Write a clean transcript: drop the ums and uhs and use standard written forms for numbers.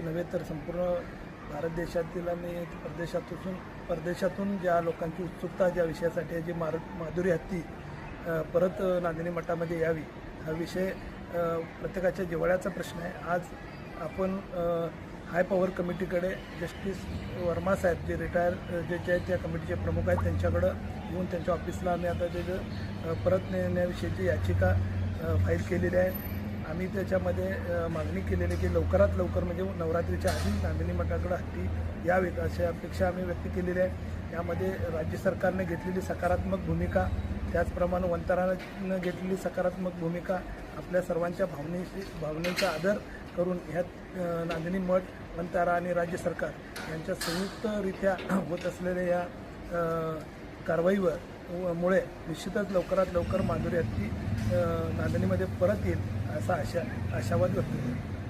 नव्हे तर संपूर्ण भारत देशातील आणि परदेशातून ज्या लोकांची उत्सुकता ज्या विषयासाठी आहे, जी माधुरी हत्ती परत नांदिनी मठामध्ये यावी, हा विषय प्रत्येकाच्या जिव्हाळ्याचा प्रश्न आहे. आज आपण हाय पॉवर कमिटीकडे जस्टिस वर्मा साहेब जे रिटायर जे त्या कमिटीचे प्रमुख आहेत त्यांच्याकडं येऊन त्यांच्या ऑफिसला आम्ही आता त्याचं परत नेण्याविषयीची याचिका फाईल केलेली आहे. आम्ही त्याच्यामध्ये मागणी केलेली की लवकरात लवकर म्हणजे नवरात्रीच्या आधी नांदिनी मठाकडे हत्ती यावेत अशी अपेक्षा आम्ही व्यक्त केलेली आहे. यामध्ये राज्य सरकारने घेतलेली सकारात्मक भूमिका, त्याचप्रमाणे वंतारानं घेतलेली सकारात्मक भूमिका, आपल्या सर्वांच्या भावनेचा आदर करून ह्यात नांदिनी मठ, वंतारा आणि राज्य सरकार यांच्या संयुक्तरित्या होत असलेल्या या कारवाईमुळे निश्चितच लवकरात लवकर माधुरी हत्ती नांदणीमध्ये परत येईल असा आशावाद व्यक्त केला.